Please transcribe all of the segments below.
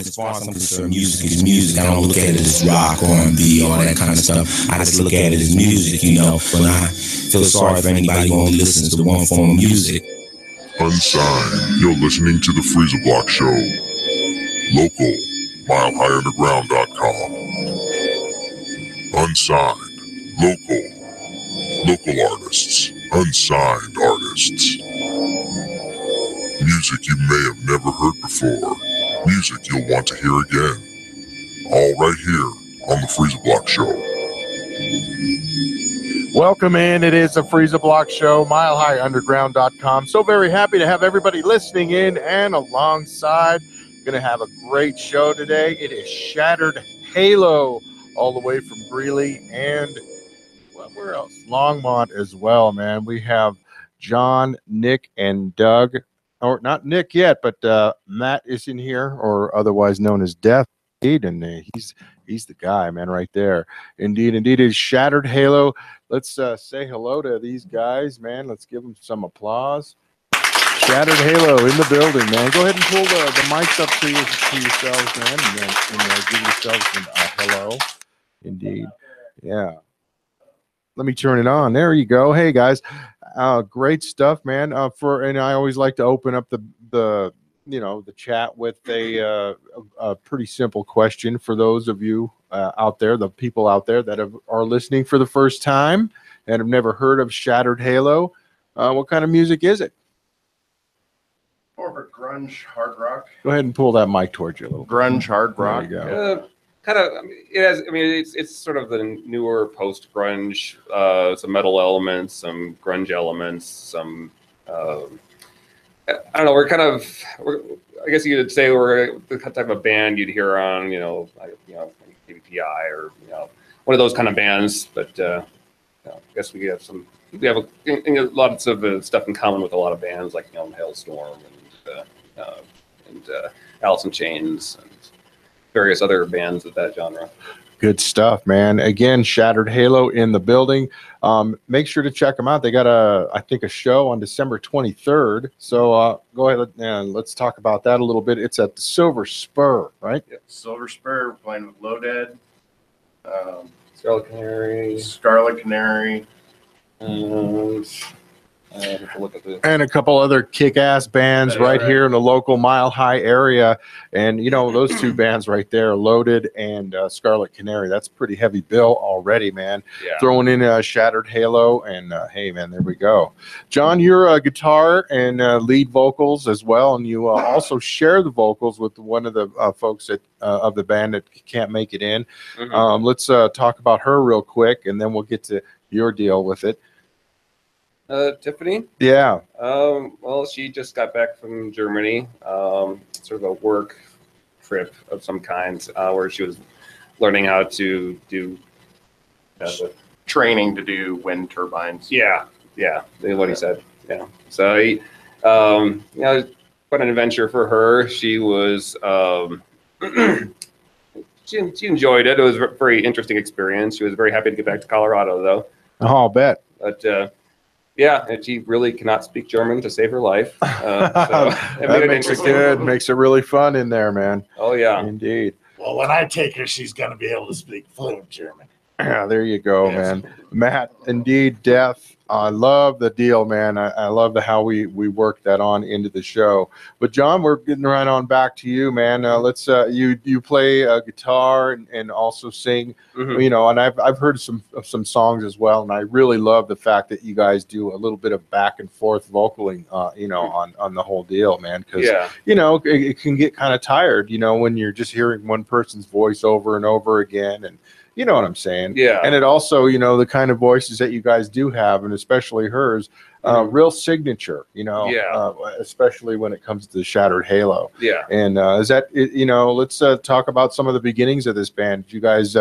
as far as I'm concerned, music is music. I don't look at it as rock, R&B, all that kind of stuff. I just look at it as music, you know. But I feel sorry for anybody who only listens to one form of music. Unsigned, you're listening to the Freeza Block Show. Local, milehigh.underground.com. Unsigned, local artists, unsigned artists. Music you may have never heard before. Music you'll want to hear again. All right here on the Freeza Block Show. Welcome in. It is the Freeza Block Show, milehigh.underground.com. So very happy to have everybody listening in and alongside. Going to have a great show today. It is Shattered Halo, all the way from Greeley and, well, where else? Longmont as well, man. We have John, Nick, and Doug. Or not Nick yet, but Matt is in here, or otherwise known as Death. And he's the guy, man, right there. Indeed, it is Shattered Halo. Let's say hello to these guys, man. Let's give them some applause. Shattered Halo in the building, man. Go ahead and pull the mics up to yourselves, man, and give yourselves some hello. Indeed, yeah. Let me turn it on. There you go. Hey guys, great stuff, man. And I always like to open up the chat with a pretty simple question for those of you out there, the people out there that are listening for the first time and have never heard of Shattered Halo. What kind of music is it? More of a grunge hard rock. Go ahead and pull that mic towards you a little. Grunge hard rock. There you go. Kind of. It's sort of the newer post grunge. Some metal elements, some grunge elements, some. I don't know. I guess you could say we're the type of band you'd hear on, maybe PI or one of those kind of bands. But I guess we have lots of stuff in common with a lot of bands like Hailstorm and Alice in Chains and various other bands of that genre. Good stuff, man. Again, Shattered Halo in the building. Make sure to check them out. They got I think a show on December 23rd. So go ahead and let's talk about that a little bit. It's at the Silver Spur, right? Yep. Silver Spur, playing with Low Dead, Scarlet Canary, and a couple other kick-ass bands right here in the local Mile High area. And those two bands right there, Loaded and Scarlet Canary, that's pretty heavy bill already, man. Yeah. Throwing in Shattered Halo, and hey, man, there we go. John, you're a guitar and lead vocals as well, and you also share the vocals with one of the folks of the band that can't make it in. Mm-hmm. Let's talk about her real quick, and then we'll get to your deal with it. Tiffany? Yeah. Well, she just got back from Germany, sort of a work trip of some kind, where she was learning how to do training to do wind turbines. Yeah, what he said. Yeah. So, quite an adventure for her. She was, she enjoyed it. It was a very interesting experience. She was very happy to get back to Colorado, though. Oh, I'll bet. But, yeah, and she really cannot speak German to save her life. So that makes it good. Makes it really fun in there, man. Oh, yeah. Indeed. Well, when I take her, she's going to be able to speak fluent German. Yeah, there you go, man. Matt, indeed, Death. I love the deal, man. I love how we work that on into the show. But John, we're getting right on back to you, man. Let's you play guitar and also sing, Mm-hmm. And I've heard some songs as well, and I really love the fact that you guys do a little bit of back and forth vocaling, on the whole deal, man. Because it can get kind of tired, when you're just hearing one person's voice over and over again, and you know what I'm saying? Yeah. And it also, the kind of voices that you guys do have, and especially hers, real signature, especially when it comes to Shattered Halo. Yeah. And is that, let's talk about some of the beginnings of this band. Did you guys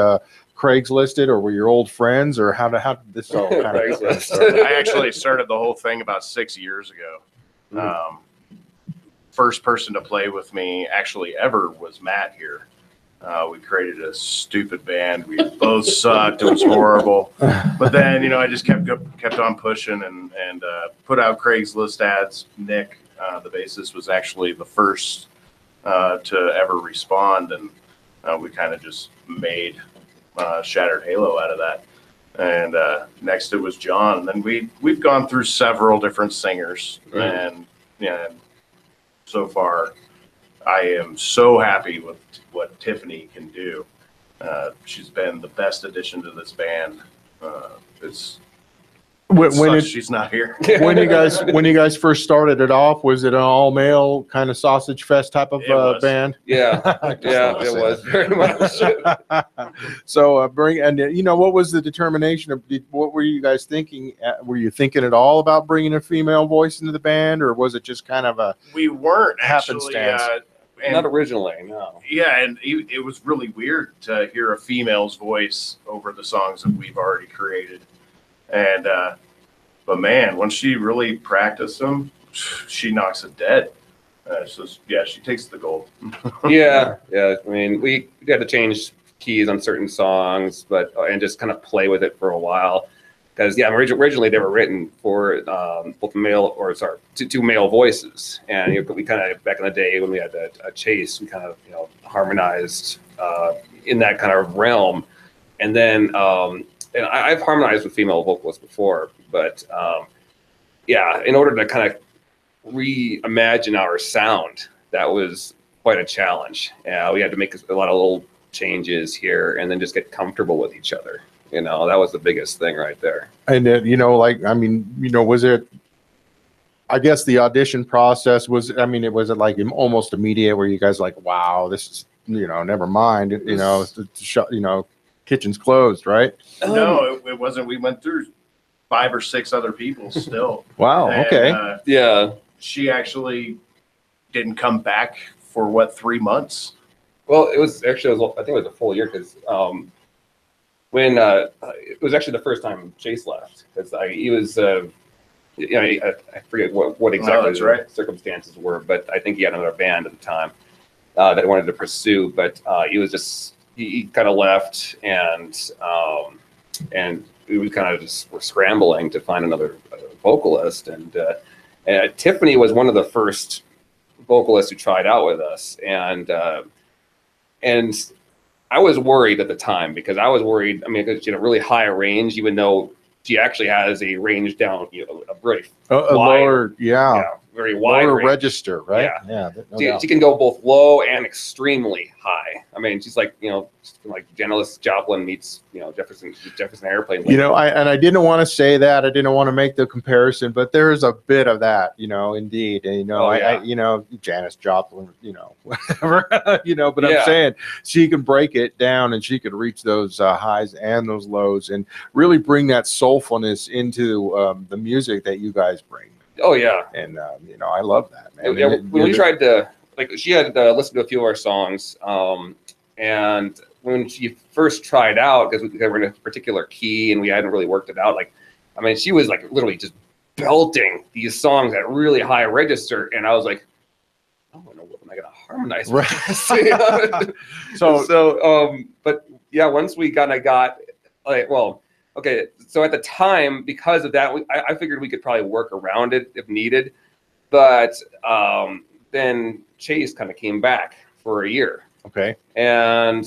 Craigslisted, or were your old friends, or how did this all kind of get started? I actually started the whole thing about 6 years ago. First person to play with me actually ever was Matt here. We created a stupid band. We both sucked. It was horrible. But then, I just kept on pushing and put out Craigslist ads. Nick, the bassist, was actually the first to ever respond, and we kind of just made Shattered Halo out of that. And next it was John. And then we've gone through several different singers, and so far I am so happy with what Tiffany can do. She's been the best addition to this band. She's not here. when you guys first started it off, was it an all male kind of sausage fest type of band? Yeah, yeah, it was very much. So what was the determination of what were you guys thinking? Were you thinking at all about bringing a female voice into the band, or was it just kind of we weren't happenstance? Not originally, no. Yeah, and it was really weird to hear a female's voice over the songs that we've already created. And but man, when she really practiced them, she knocks it dead. So yeah, she takes the gold. yeah. I mean, we had to change keys on certain songs, and just kind of play with it for a while. Because originally they were written for both two male voices, and we kind of back in the day when we had a Chase, we kind of harmonized in that kind of realm, and then. And I've harmonized with female vocalists before, but in order to kind of reimagine our sound, that was quite a challenge. We had to make a lot of little changes here, and then just get comfortable with each other. That was the biggest thing right there. And was it? I guess the audition process was. It was like almost immediate, where you guys like, wow, this is never mind. Kitchen's closed, right? No, it wasn't. We went through 5 or 6 other people still. Wow. Okay. Yeah. She actually didn't come back for 3 months. Well, I think it was a full year, because when it was actually the first time Chase left, because he was I forget what exactly the circumstances were, but I think he had another band at the time that he wanted to pursue, but he was just. He kind of left, and we kind of just were scrambling to find another vocalist. And Tiffany was one of the first vocalists who tried out with us, and I was worried at the time, because I was worried. Because she had a really high range, even though she actually has a range down, a very lower, very wide lower range. Register, right? She can go both low and extremely high. She's like like Janis Joplin meets Jefferson Airplane. I didn't want to say that. I didn't want to make the comparison, but there is a bit of that, indeed. And Janis Joplin, whatever, But I'm saying she can break it down, and she can reach those highs and those lows, and really bring that soulfulness into the music that you guys bring. Oh yeah, and I love that, man. Yeah, when we tried to, she had listened to a few of our songs, and when she first tried out, because we were in a particular key and we hadn't really worked it out, she was literally just belting these songs at really high register, and I was like, oh, what am I gonna harmonize with this? But yeah, once we kind of got okay, so at the time, because of that, I figured we could probably work around it if needed. But then Chase kind of came back for a year. Okay. And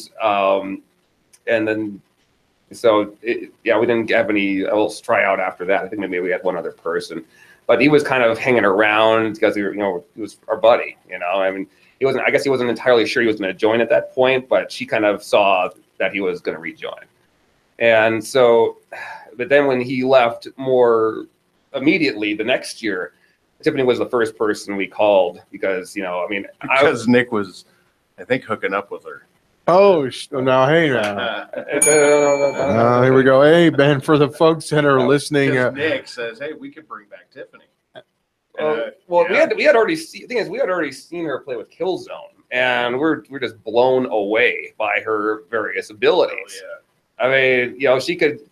then, so we didn't have any else try out after that. I think maybe we had one other person, but he was kind of hanging around because he was our buddy. He wasn't. I guess he wasn't entirely sure he was going to join at that point, but she kind of saw that he was going to rejoin. And so, but then when he left more immediately the next year, Tiffany was the first person we called because, Nick was, I think, hooking up with her. Oh, now, hey, now. Here we go. Hey, Ben, for the folks that are listening. Nick says, hey, we could bring back Tiffany. We had already seen, the thing is, we had already seen her play with Killzone, and we're just blown away by her various abilities. Oh, yeah. She could,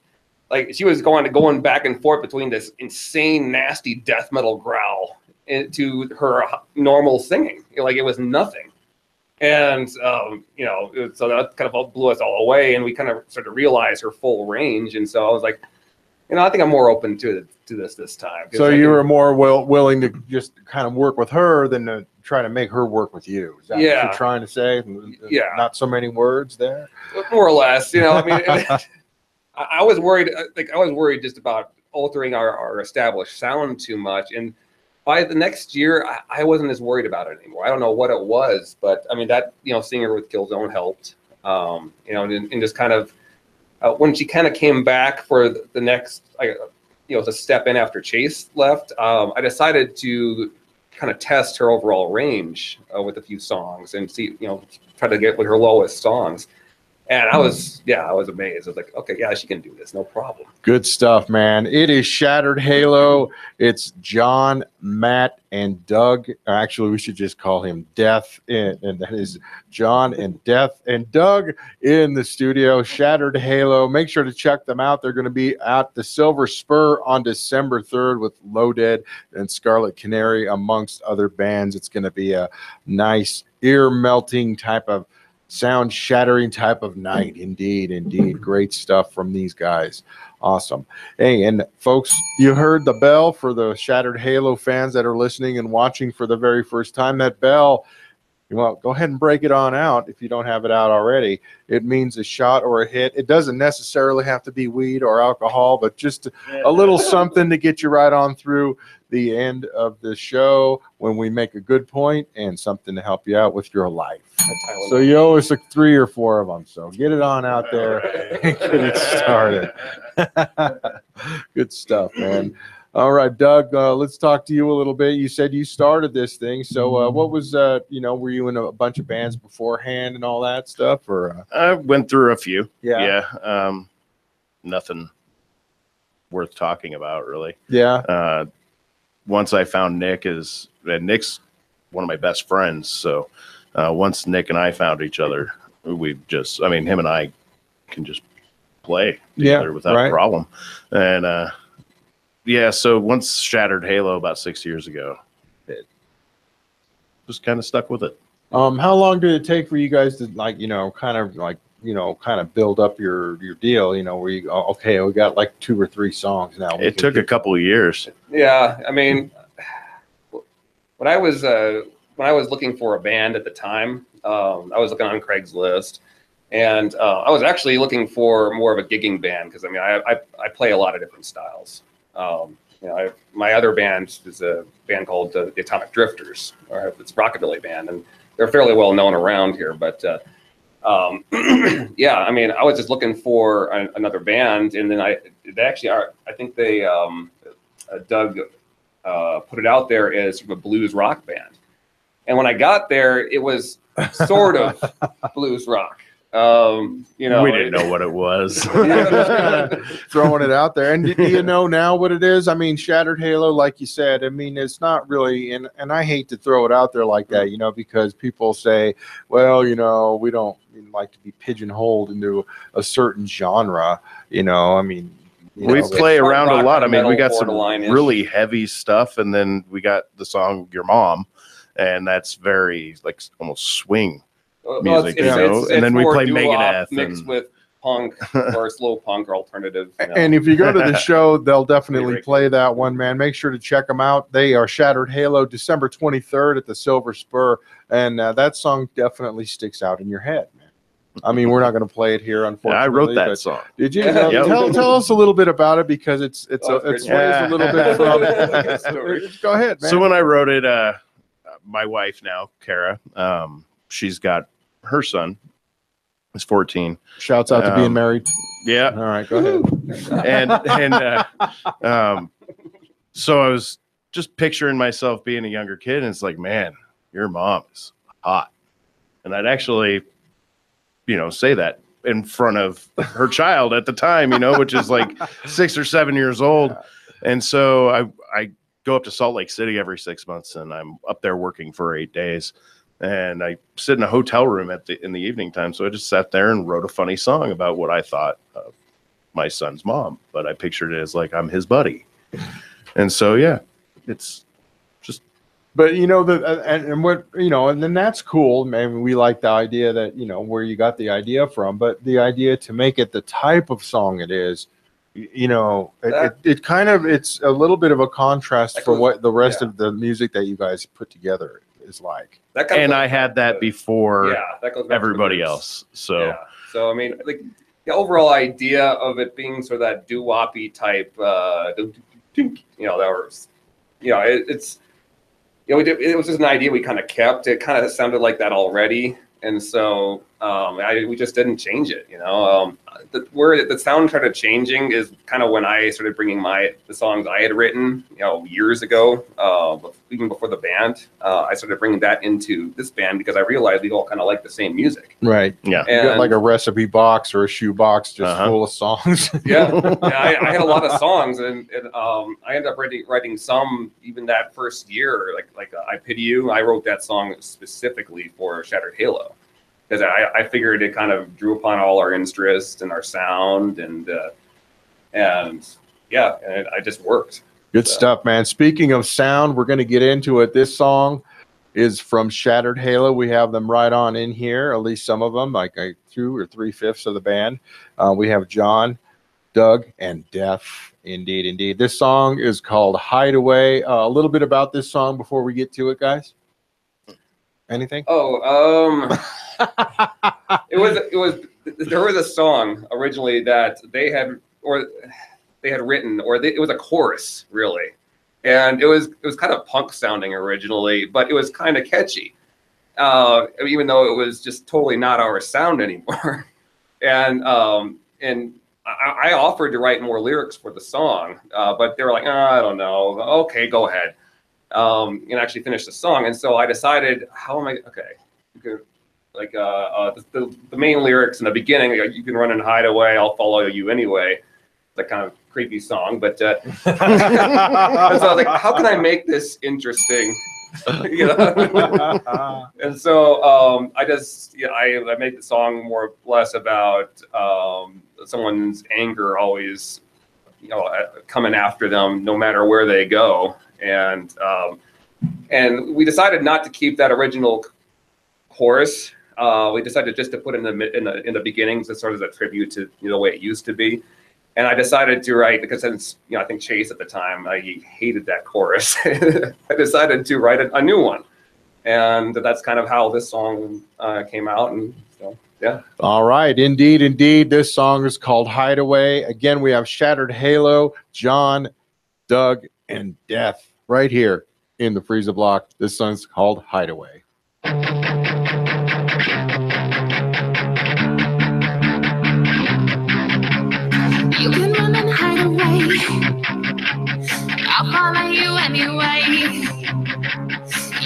she was going back and forth between this insane, nasty death metal growl to her normal singing. It was nothing. And, so that kind of blew us all away, and we kind of started to realize her full range. And so I was like, I think I'm more open to this time. So you were more willing to just kind of work with her than to trying to make her work with you. Is that what Yeah. you're trying to say? Yeah. Not so many words there. More or less, you know. I mean, I was worried. I was worried just about altering our established sound too much. And by the next year, I wasn't as worried about it anymore. I don't know what it was, but I mean that, you know, seeing her with Killzone helped. You know, and just kind of when she kind of came back for the next, you know, to step in after Chase left, I decided to kind of test her overall range with a few songs and see, you know, try to get with her lowest songs. And I was amazed. I was like, okay, yeah, she can do this, no problem. Good stuff, man. It is Shattered Halo. It's John, Matt, and Doug. Actually, we should just call him Death. And that is John and Death and Doug in the studio. Shattered Halo. Make sure to check them out. They're going to be at the Silver Spur on December 3rd with Loaded and Scarlet Canary, amongst other bands. It's going to be a nice ear-melting type of sound shattering type of night. Indeed. Great stuff from these guys. Awesome. Hey, and folks, you heard the bell for the Shattered Halo fans that are listening and watching for the very first time. That bell, well, go ahead and break it on out if you don't have it out already. It means a shot or a hit. It doesn't necessarily have to be weed or alcohol, but just a little something to get you right on through the end of the show when we make a good point, and something to help you out with your life. So you owe us 3 or 4 of them. So get it on out there and get it started. Good stuff, man. All right, Doug, let's talk to you a little bit. You said you started this thing. So what was, you know, were you in a bunch of bands beforehand and all that stuff? Or I went through a few. Yeah. Nothing worth talking about, really. Yeah. Once I found Nick, Nick's one of my best friends. So once Nick and I found each other, him and I can just play together without a problem. And so once Shattered Halo about 6 years ago, it just kind of stuck with it. How long did it take for you guys to, like, you know, kind of build up your deal, you know, where you, okay, we got like 2 or 3 songs now. It took a couple of years. Yeah, I mean, when I was looking for a band at the time, I was looking on Craigslist, and I was actually looking for more of a gigging band because, I mean, I play a lot of different styles. You know, my other band is a band called the Atomic Drifters, or it's a rockabilly band, and they're fairly well known around here. But yeah, I mean, I was just looking for another band, and then I think Doug put it out there as sort of a blues rock band. And when I got there, it was sort of blues rock. You know, we didn't know what it was. Throwing it out there. And do you know now what it is? I mean, Shattered Halo, like you said, I mean, it's not really, and I hate to throw it out there like that, you know, because people say, well, you know, we don't like to be pigeonholed into a certain genre, you know, I mean, we play around a lot. I mean, we got some borderline-ish. really heavy stuff, and then we got the song Your Mom, and that's very, like, almost swing music, and then we play Megadeth mixed with punk or slow punk or alternative. You know. And if you go to the show, they'll definitely play that one, man. Make sure to check them out. They are Shattered Halo, December 23rd at the Silver Spur, and that song definitely sticks out in your head, man. I mean, we're not going to play it here, unfortunately. Yeah, I wrote that song. Did you? Tell us a little bit about it, because it sways a little bit from. Go ahead, man. So when I wrote it, my wife now, Kara, she's got her son is 14. Shouts out to being married. Yeah. All right, go ahead. And so I was just picturing myself being a younger kid, and it's like, man, your mom is hot. And I'd actually, you know, say that in front of her child at the time, you know, which is like 6 or 7 years old. And so I go up to Salt Lake City every 6 months, and I'm up there working for 8 days. And I sit in a hotel room in the evening time. So I just sat there and wrote a funny song about what I thought of my son's mom, but I pictured it as like I'm his buddy. And so, yeah, it's just. But, you know, and what, you know, and then that's cool. Maybe we like the idea that, you know, where you got the idea from, but the idea to make it the type of song it is, you know, it kind of, it's a little bit of a contrast for what the rest of the music that you guys put together is like. That kind of And goes I had back that to- before that goes back to the everybody roots. else. So Yeah. So I mean, like the overall idea of it being sort of that doo-woppy type, that was, it's, it was just an idea we kind of kept. It kind of sounded like that already, and so we just didn't change it. Where the sound started changing is kind of when I started bringing the songs I had written, years ago, even before the band. I started bringing that into this band because I realized we all kind of like the same music. Right. yeah. You got And like a recipe box or a shoe box just full of songs. I had a lot of songs, and I ended up writing some even that first year, like I Pity You. I wrote that song specifically for Shattered Halo because I figured it kind of drew upon all our interests and our sound, and it just worked. Good stuff, man. Speaking of sound, we're going to get into it. This song is from Shattered Halo. We have them right on in here, at least some of them, like 2 or 3/5 of the band. We have John, Doug, and Death. Indeed. This song is called Hideaway. A little bit about this song before we get to it, guys. Anything? There was a song originally that they had written, it was a chorus really, and it was kind of punk sounding originally, but it was kind of catchy, even though it was just totally not our sound anymore. And I offered to write more lyrics for the song, but they were like, I don't know. Okay, go ahead. And actually finish the song. And so I decided, the main lyrics in the beginning, you can run and hide away, I'll follow you anyway. That kind of creepy song, but and so I was like, how can I make this interesting? And so I made the song more or less about someone's anger always coming after them no matter where they go, and we decided not to keep that original chorus. We decided just to put it in the beginnings as sort of a tribute to the way it used to be. And I decided to write, because since I think Chase at the time, he hated that chorus. I decided to write a new one, and that's kind of how this song came out. And so, yeah. All right, indeed. This song is called Hideaway. Again, we have Shattered Halo, John, Doug, and Death right here in the Freeza block. This song's called Hideaway. You can run and hide away. I'll follow you anyway.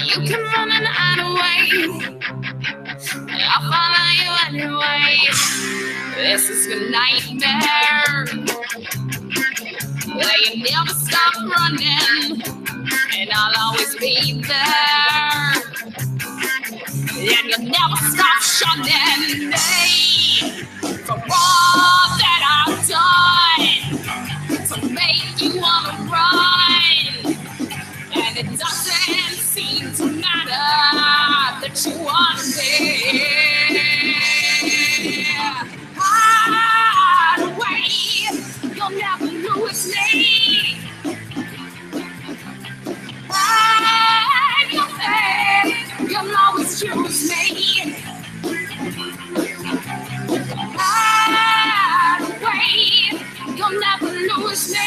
You can run and hide away. I'll follow you anyway. This is a nightmare where you never stop running, and I'll always be there. And you never stop shunning me for all that I've done to make you wanna run. And it doesn't seem to matter that you wanna be. Hide away, you'll never lose me. Hide your head, you'll always choose me. Hide away, you'll never lose me.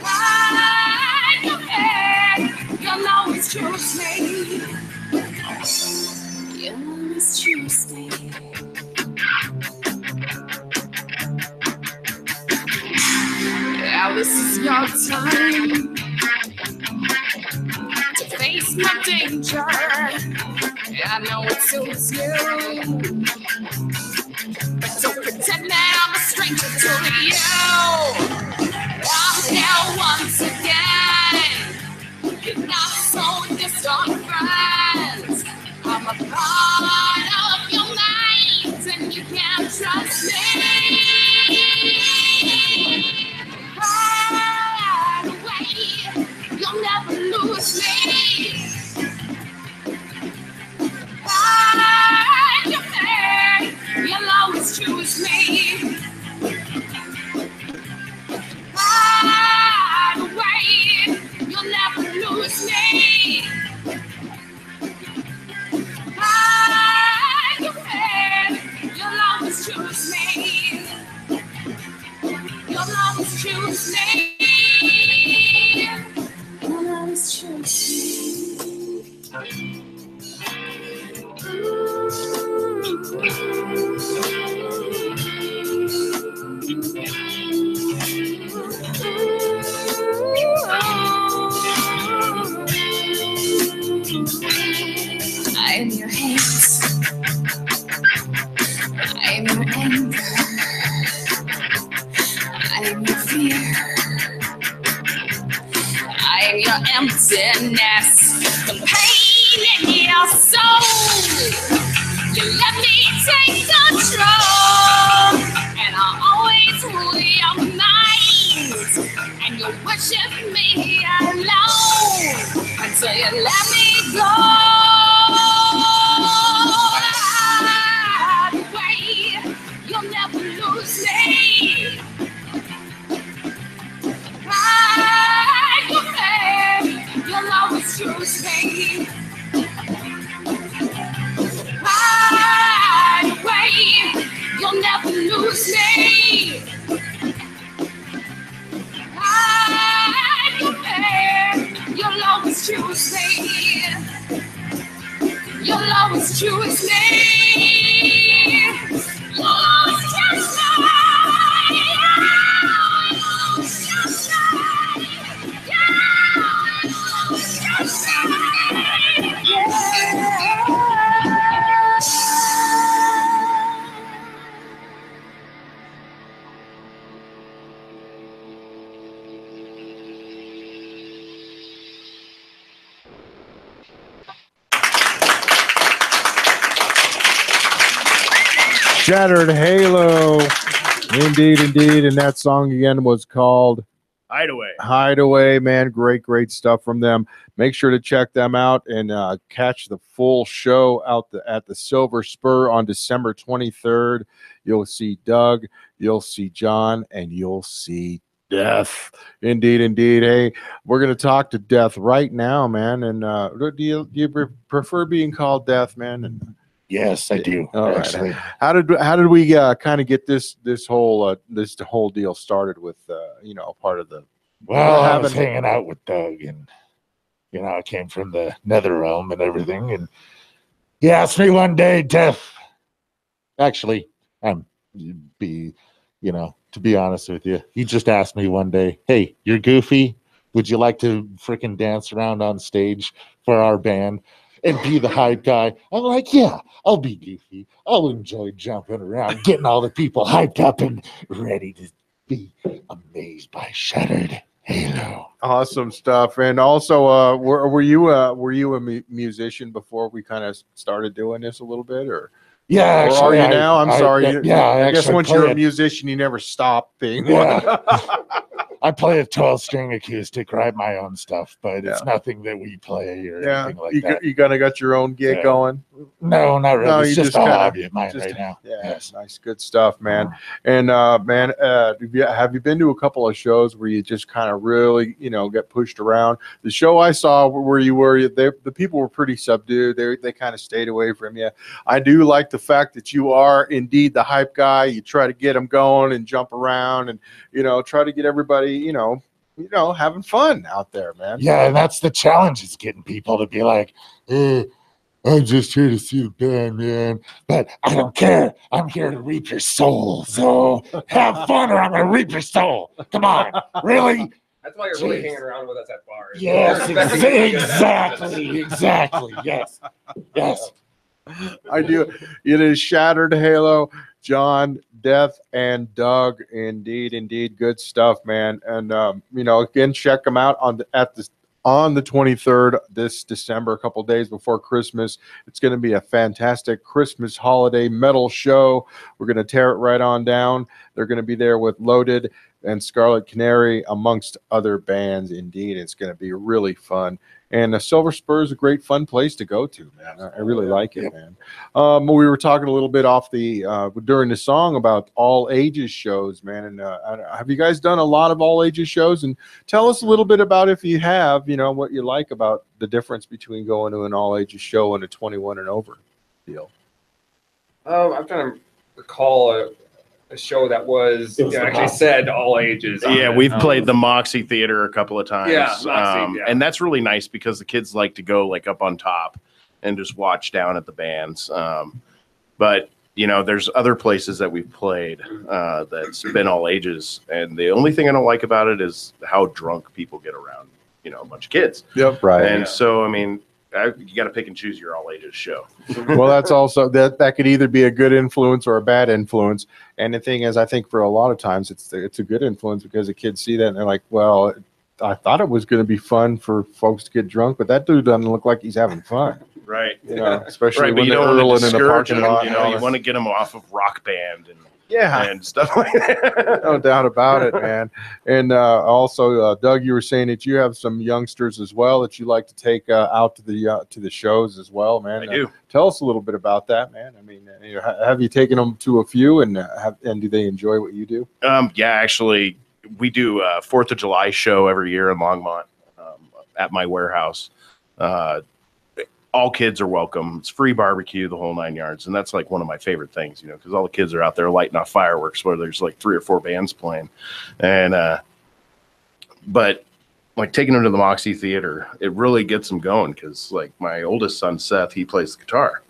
Hide your head, you'll always choose me. You'll always choose me. Now this is your time to face my danger. I know it suits you, but don't pretend that I'm a stranger to you. I'm here once again. You're not so distant friends. I'm a part of your life, and you can't trust me. Hide away, you'll never lose me. Hide your head, you'll always choose me. Hide away, you'll never lose and your emptiness, the pain in your soul. You let me take control, and I always rule your mind. And you worship me alone until you let me go. That way, you'll never lose me. Right away, you'll always choose me. Right away, you'll never lose me. Right away, you'll always choose me. You'll always choose me. You'll always choose me. Shattered Halo. Indeed, indeed. And that song again was called Hideaway. Hideaway, man. Great stuff from them. Make sure to check them out and catch the full show out at the Silver Spur on December 23rd. You'll see Doug, you'll see John, and you'll see Death. Indeed. Hey, we're going to talk to Death right now, man. And do you prefer being called Death, man? And Yes, I do. all actually. right. How did we kind of get this whole deal started with part of the Well, I was having- hanging out with Doug, and I came from the nether realm and everything, and he asked me one day, Death. Actually, to be honest with you, he just asked me one day, "Hey, you're goofy. Would you like to freaking dance around on stage for our band and be the hype guy?" I'm like, "Yeah, I'll be goofy. I'll enjoy jumping around, getting all the people hyped up and ready to be amazed by Shattered Halo." Awesome stuff. And also, were you a musician before we kind of started doing this a little bit, or Yeah, or actually, are you now? I'm sorry. I guess actually once you're a play musician, you never stop being Yeah. one. I play a 12-string acoustic, write my own stuff, but it's Yeah. nothing that we play or Yeah, anything like you that. you kind of got your own gig Yeah. going. No, not really. No, It's you just just a kinda- hobby of mine just- right now. Yeah, Yes. nice, good stuff, man. And man, have you been to a couple of shows where you just kind of really, get pushed around? The show I saw where you were, the people were pretty subdued. They kind of stayed away from you. I do like the fact that you are indeed the hype guy. You try to get them going and jump around, and try to get everybody, having fun out there, man. Yeah, and that's the challenge, is getting people to be like, I'm just here to see the band, man. But I don't care. I'm here to reap your soul. So have fun or I'm going to reap your soul. Come on. Really? That's why you're really Jeez. hanging around with us at bars. Yes, You're expecting to get exactly. Yes. I do. It is Shattered Halo, John, Death, and Doug. Indeed, good stuff, man. And again, check them out on the 23rd this December, a couple days before Christmas. It's going to be a fantastic Christmas holiday metal show. We're going to tear it right on down. They're going to be there with Loaded and Scarlet Canary, amongst other bands. Indeed, it's going to be really fun. And Silver Spur is a great, fun place to go to, man. I really like it, man. We were talking a little bit off during the song about all ages shows, man. And have you guys done a lot of all ages shows? And tell us a little bit about, if you have, what you like about the difference between going to an all ages show and a 21 and over deal. I'm trying to recall a show that was It was the actually Moxie. said all ages. on Yeah, it. we've played the Moxie Theater a couple of times. Yeah, Moxie, yeah. And that's really nice because the kids like to go like up on top and just watch down at the bands. But there's other places that we've played that's been all ages, and the only thing I don't like about it is how drunk people get around, a bunch of kids. Yep, right. And so, I mean, you got to pick and choose your all ages show. Well, that's also that could either be a good influence or a bad influence. And the thing is, I think for a lot of times it's a good influence because the kids see that and they're like, well, I thought it was going to be fun for folks to get drunk, but that dude doesn't look like he's having fun. Right. You know, especially Right, but when you they're don't want earling to in the discourage parking them. lot. You and know, all you that. want to get them off of Rock Band Yeah, and stuff like that. no doubt about it, man. And also, Doug, you were saying that you have some youngsters as well that you like to take out to the shows as well, man. I do. Tell us a little bit about that, man. I mean, have you taken them to a few, and do they enjoy what you do? Yeah, actually, we do a 4th of July show every year in Longmont at my warehouse. All kids are welcome. It's free barbecue, the whole 9 yards. And that's like one of my favorite things, you know, because all the kids are out there lighting off fireworks where there's like 3 or 4 bands playing. And, but like taking them to the Moxie Theater, it really gets them going because like my oldest son, Seth, he plays the guitar.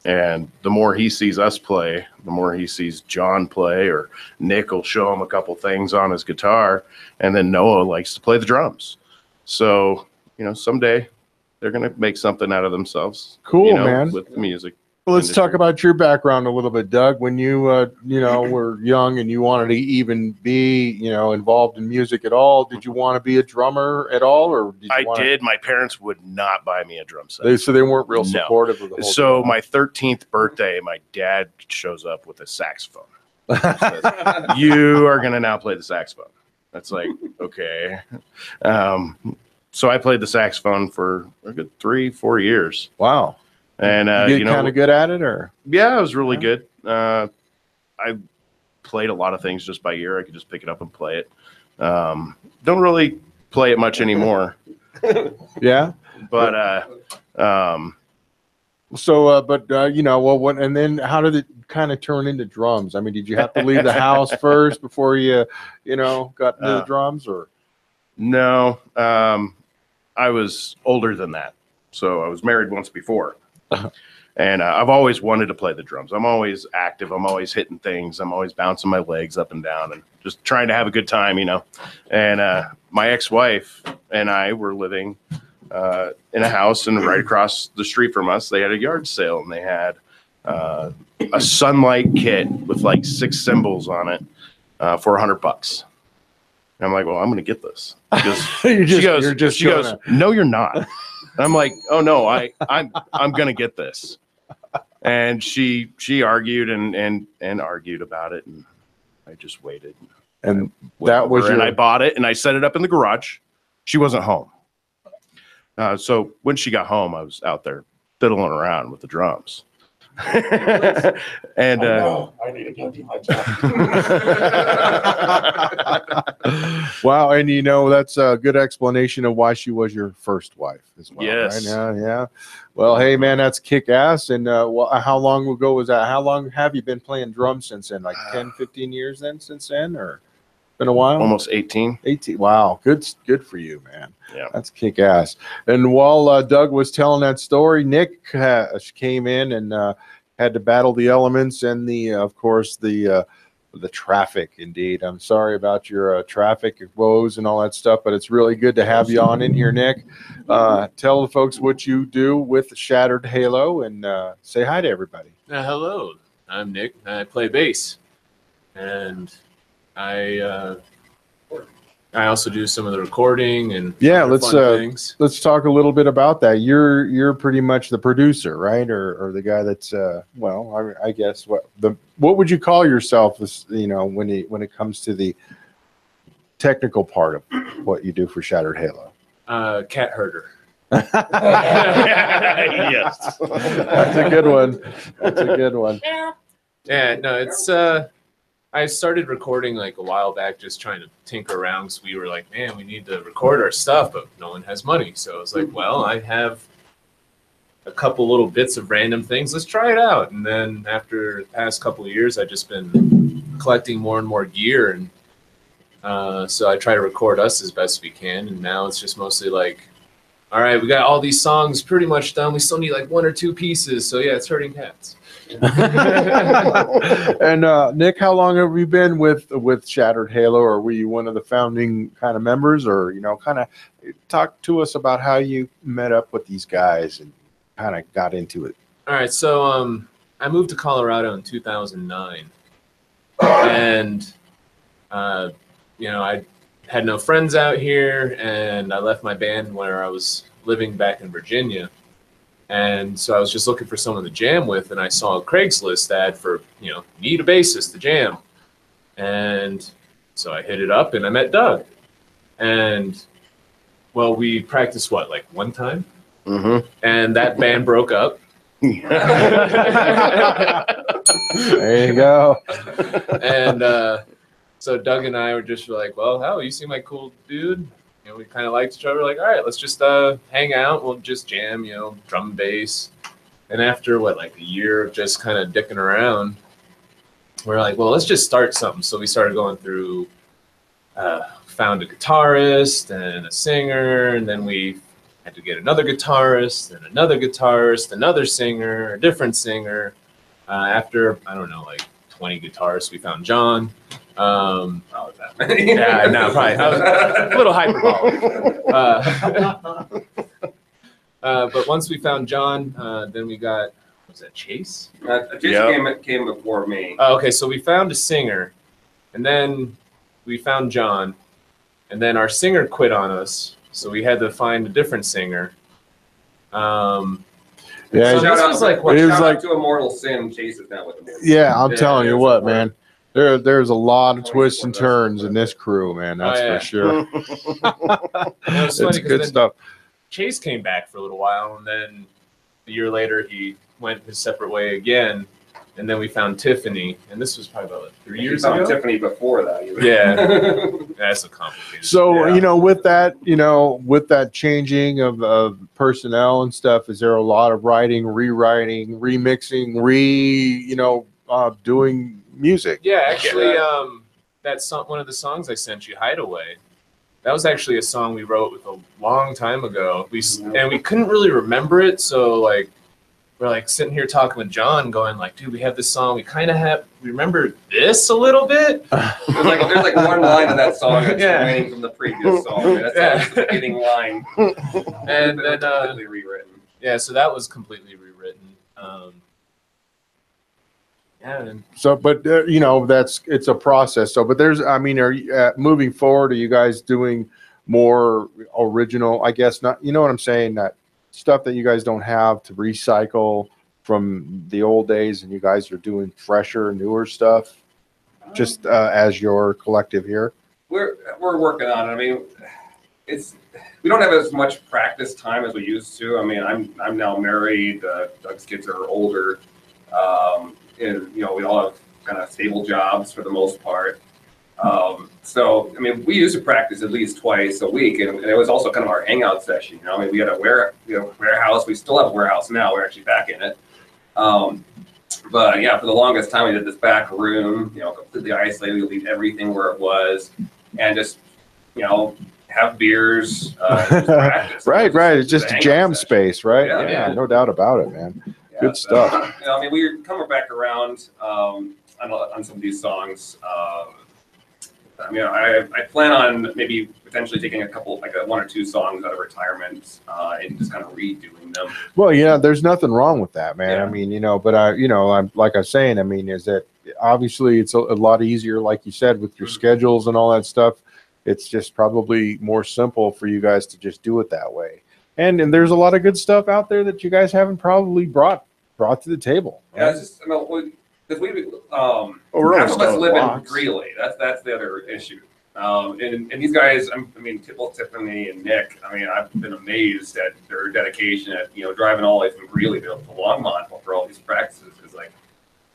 And the more he sees us play, the more he sees John play, or Nick will show him a couple things on his guitar. And then Noah likes to play the drums. So, you know, someday they're going to make something out of themselves. Cool, you know, man. with the music. Well, let's industry. talk about your background a little bit, Doug. When you, were young and you wanted to even be, involved in music at all, did you want to be a drummer at all, or did you did. My parents would not buy me a drum set. They weren't real No. supportive of the whole So deal. my 13th birthday, my dad shows up with a saxophone. Says, you are going to now play the saxophone. That's like, okay. So I played the saxophone for a good 3-4 years. Wow. And, you get kind of good at it, or? Yeah, I was really good. I played a lot of things just by ear. I could just pick it up and play it. Don't really play it much anymore. Yeah. But, and then how did it kind of turn into drums? I mean, did you have to leave the house first before you got into the drums, or? No, I was older than that. So I was married once before. And I've always wanted to play the drums. I'm always active. I'm always hitting things. I'm always bouncing my legs up and down and just trying to have a good time, And my ex-wife and I were living in a house, and right across the street from us, they had a yard sale, and they had a Sunlight kit with like 6 cymbals on it for $100. And I'm like, well, I'm going to get this. She goes, no, you're not. I'm like, oh no, I'm gonna get this. And she argued and argued about it, and I just waited. And that was and I bought it, and I set it up in the garage. She wasn't home. So when she got home, I was out there fiddling around with the drums. And I need to go do my job. Wow, and that's a good explanation of why she was your first wife as well. Yes. Right? Yeah. Well, hey man, that's kick ass. And how long ago was that? How long have you been playing drums since then? Like 10, 15 years then since then, or been a while? almost 18. 18. Wow, good for you, man. Yeah, that's kick ass. And while Doug was telling that story, Nick came in and had to battle the elements and of course the traffic. Indeed, I'm sorry about your traffic woes and all that stuff, but it's really good to have you on in here, Nick. Tell the folks what you do with Shattered Halo, and say hi to everybody. Hello, I'm Nick. I play bass, and I also do some of the recording and let's things. Let's talk a little bit about that. You're pretty much the producer, right, or the guy that's I guess what would you call yourself as, when it comes to the technical part of what you do for Shattered Halo? Cat herder. Yes, that's a good one. That's a good one. Yeah, no, it's I started recording like a while back, just trying to tinker around, because we were like, man, we need to record our stuff, but no one has money. So I was like, well, I have a couple little bits of random things. Let's try it out. And then after the past couple of years, I've just been collecting more and more gear. And so I try to record us as best we can. And now it's just mostly like, all right, we got all these songs pretty much done. We still need like 1 or 2 pieces. So yeah, it's Hurting Cats. And Nick, how long have you been with Shattered Halo, or were you one of the founding kind of members, or kind of talk to us about how you met up with these guys and kind of got into it? All right, so I moved to Colorado in 2009, and I had no friends out here, and I left my band where I was living back in Virginia. And so I was just looking for someone to jam with, and I saw a Craigslist ad for, need a bassist to jam. And so I hit it up, and I met Doug. And, well, we practiced, like one time? Mm-hmm. And that band broke up. There you go. And so Doug and I were just like, well, you seem like a cool dude. We kind of liked each other. Like, all right, let's just hang out. We'll just jam, drum and bass. And after, a year of just kind of dicking around, we're like, well, let's just start something. So we started going through, found a guitarist and a singer, and then we had to get another guitarist, and another singer, a different singer. After, I don't know, 20 guitarists, we found John. Not that many. Yeah, no, probably. I was a little hyperbolic. But once we found John, then we got, was that Chase? Chase came before me. Oh, okay, so we found a singer, and then we found John, and then our singer quit on us, so we had to find a different singer. Yeah, so this was shout out to Immortal Sin. Chase is now with him. Yeah, I'm telling you what, man. There's a lot of twists and turns in this crew, man. That's for sure. It's good stuff. Chase came back for a little while, and then a year later he went his separate way again. And then we found Tiffany, and this was probably about 3 years ago. Tiffany before that. Yeah, that's a complicated. So with that, with that changing of personnel and stuff, is there a lot of writing, rewriting, remixing, doing music? Yeah, actually, that song, one of the songs I sent you, "Hideaway," that was actually a song we wrote a long time ago. And we couldn't really remember it, so we're sitting here talking with John, going dude, we have this song. We kind of remember this a little bit. There's one line in that song that's remaining from the previous song. That's the beginning line. And then completely rewritten. Yeah, so that was completely rewritten. So, but it's a process. So, but are you moving forward? Are you guys doing more original? I guess not. You know what I'm saying? That stuff that you guys don't have to recycle from the old days, and you guys are doing fresher, newer stuff, just as your collective here. We're working on it. I mean, we don't have as much practice time as we used to. I mean, I'm now married. Doug's kids are older, and we all have kind of stable jobs for the most part. So, I mean, we used to practice at least twice a week, and it was also kind of our hangout session. I mean, we had a warehouse. We still have a warehouse now. We're actually back in it. But yeah, for the longest time, we did this back room, completely isolated. We leave everything where it was, and just, have beers. Just practice. Right. It's just a jam space, right? Yeah, no doubt about it, man. Yeah, good stuff. I mean, we're coming back around on some of these songs. I mean, I plan on maybe potentially taking a couple, one or two songs out of retirement and just kind of redoing them. Well, there's nothing wrong with that, man. Yeah. I mean, but I'm like I was saying, I mean, is that obviously it's a lot easier, like you said, with your schedules and all that stuff. It's just probably more simple for you guys to just do it that way. And there's a lot of good stuff out there that you guys haven't probably brought to the table. Right? Yeah, it's just, because half of us live in Greeley. That's the other issue. And these guys, Tiffany and Nick, I mean, I've been amazed at their dedication at, driving all the way from Greeley to Longmont for all these practices. Because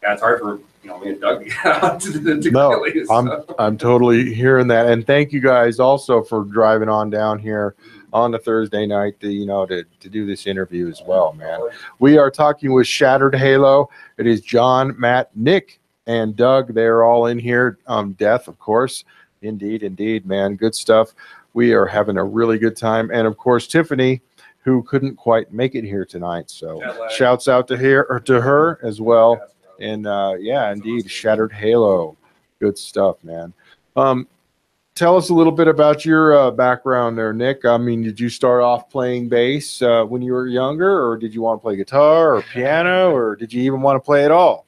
it's hard for, me and Doug to get out to Greeley. So. I'm totally hearing that. And thank you guys also for driving on down here on a Thursday night to do this interview as well, man. We are talking with Shattered Halo. It is John, Matt, Nick, and Doug. They're all in here. Death, of course. Indeed, man. Good stuff. We are having a really good time. And of course, Tiffany, who couldn't quite make it here tonight. So shouts out to her as well. And indeed, Shattered Halo. Good stuff, man. Tell us a little bit about your background there, Nick. I mean, did you start off playing bass when you were younger, or did you want to play guitar or piano, or did you even want to play at all?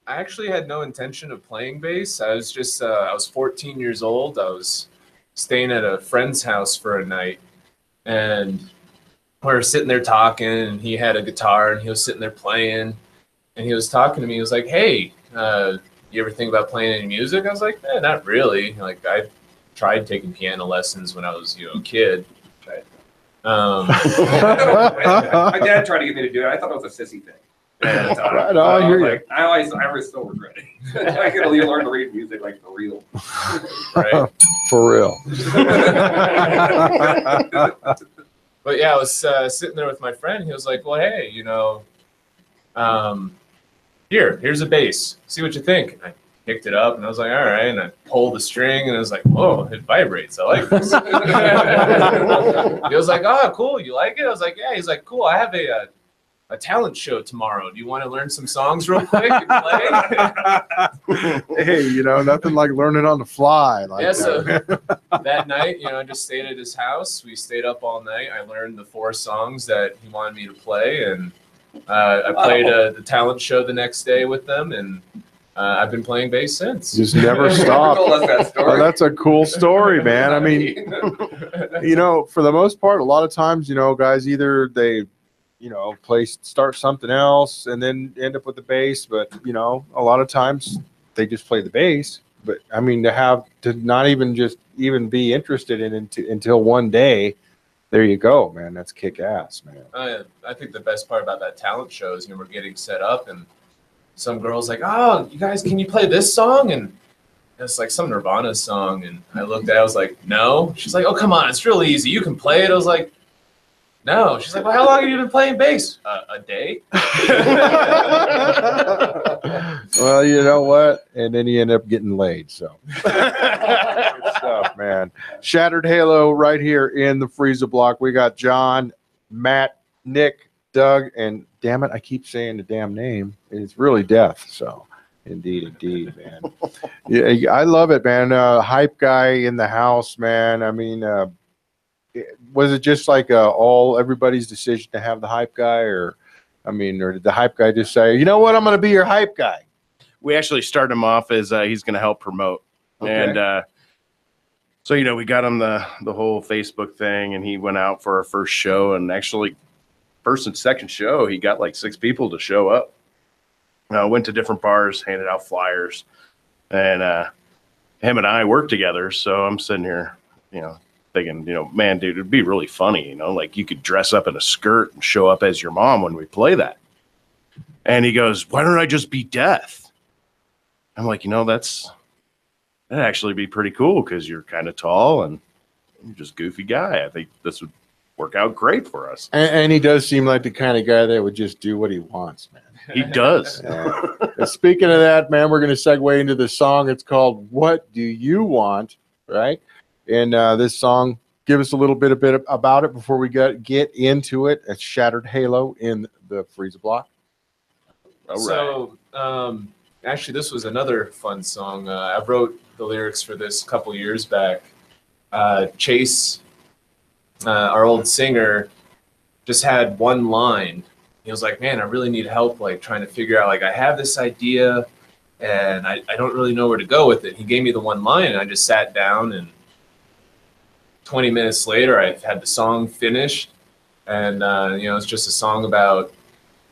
I actually had no intention of playing bass. I was just I was 14 years old. I was staying at a friend's house for a night, and we were sitting there talking, and he had a guitar, and he was sitting there playing, and he was talking to me. He was like, "Hey, you ever think about playing any music?" I was like, "Not really." Like, I tried taking piano lessons when I was, a kid. My dad tried to get me to do it. I thought it was a sissy thing. Right on, I hear you. I always still regret it. I could only learn to read music like for real. Right. For real. But yeah, I was sitting there with my friend. He was like, "Well, hey, here's a bass. See what you think." And I picked it up, and I was like, "All right." And I pulled the string, and I was like, "Whoa, it vibrates. I like this." He was like, "Oh, cool. You like it?" I was like, "Yeah." He's like, "Cool. I have a talent show tomorrow. Do you want to learn some songs real quick and play?" Hey, nothing like learning on the fly. Like Yeah, so that night, I just stayed at his house. We stayed up all night. I learned the 4 songs that he wanted me to play, and I played the talent show the next day with them, and I've been playing bass since. Just never stop. Told us that story. Well, that's a cool story, man. I mean, for the most part, a lot of times, guys either they start something else and then end up with the bass. But, a lot of times they just play the bass. But I mean, to not even be interested in it until one day, there you go, man. That's kick ass, man. I think the best part about that talent show is, we're getting set up, and some girl's like, "Oh, you guys, can you play this song?" And it's like some Nirvana song. And I looked at it, I was like, "No." She's like, "Oh, come on, it's real easy. You can play it." I was like, "No." She's like, "Well, how long have you been playing bass?" A day. Well, you know what? And then you end up getting laid. So good stuff, man. Shattered Halo right here in the Freeza block. We got John, Matt, Nick, Doug, and damn it, I keep saying the damn name. It's really Death. So indeed, man. Yeah, I love it, man. Hype guy in the house, man. I mean, was it just like everybody's decision to have the hype guy, or did the hype guy just say, "You know what, I'm going to be your hype guy"? We actually started him off as he's going to help promote. Okay. And so, we got him the whole Facebook thing, and he went out for our first show, and actually first and second show, he got like 6 people to show up. Went to different bars, handed out flyers, and him and I worked together. So I'm sitting here, thinking, man, dude, it'd be really funny, like you could dress up in a skirt and show up as your mom when we play that. And he goes, "Why don't I just be Death?" I'm like, that'd actually be pretty cool, because you're kind of tall and you're just a goofy guy. I think this would work out great for us. And he does seem like the kind of guy that would just do what he wants, man. He does. Speaking of that, man, we're going to segue into the song. It's called "What Do You Want?" Right? And this song, give us a little bit about it before we get into it. It's Shattered Halo in the Freeza block. All right. So, actually, this was another fun song. I wrote the lyrics for this a couple years back. Chase, our old singer, just had one line. He was like, "Man, I really need help, like trying to figure out, like I have this idea and I don't really know where to go with it." He gave me the one line, and I just sat down, and 20 minutes later, I had the song finished. And, it's just a song about,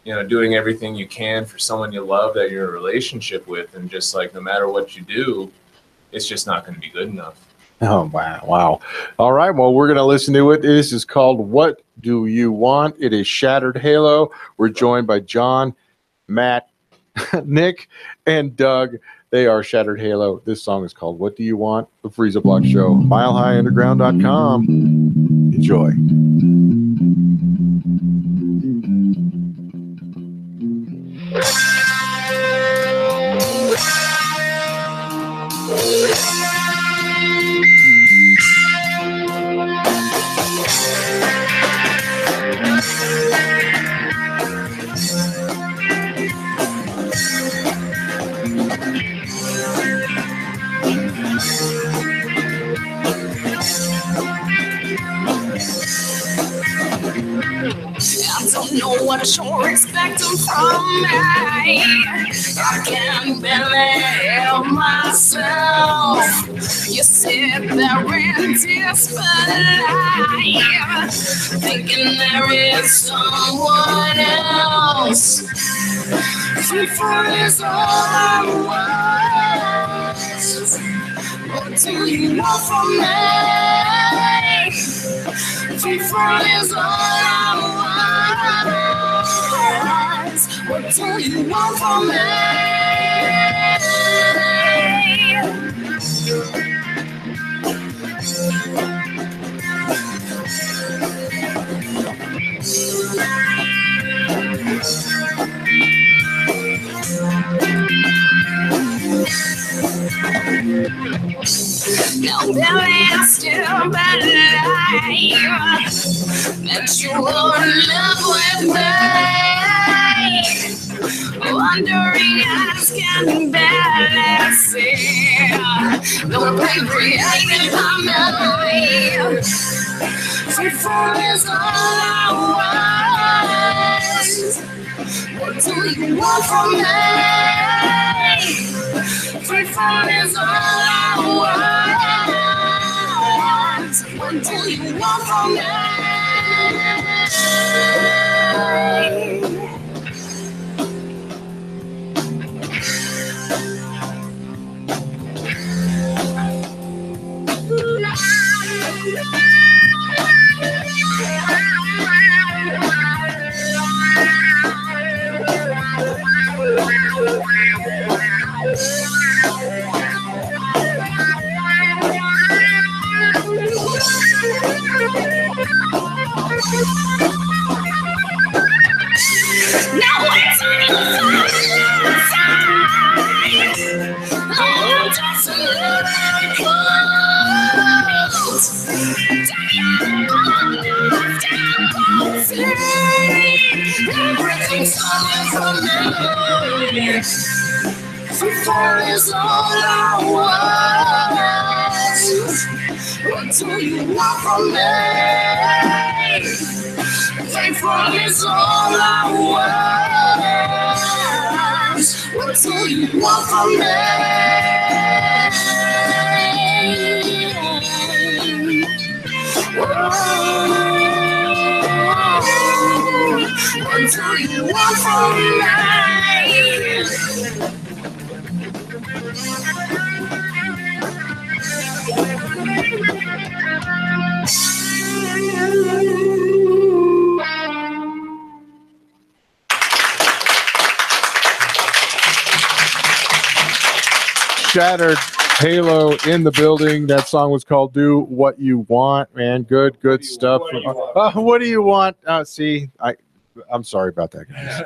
doing everything you can for someone you love that you're in a relationship with. And just like, no matter what you do, it's just not going to be good enough. Oh, wow. All right. Well, we're going to listen to it. This is called "What Do You Want?" It is Shattered Halo. We're joined by John, Matt, Nick, and Doug. They are Shattered Halo. This song is called "What Do You Want?" The Freeza Block Show. MileHighUnderground.com. Enjoy. I don't know what you're expecting from me. I can't believe myself. You sit there in disbelief, thinking there is someone else. Freeza is all I want. What do you want from me? Freeza is all I want. What do you want from me? Now baby, I still believe that you will live with me. Wondering eyes can barely see the pain created by memory. Freeza is all I want. What do you want from me? Freeza is all I want. What do you want from me? Now it's on the side. Oh, just a little close. Everything's coming from me. Freeza is all I want. What do you want from me? Freeza is all I want. What do you want from me? What do you want from me? Shattered Halo in the building. That song was called "Do What You Want," man. Good stuff. What do you want? See, I'm sorry about that, guys.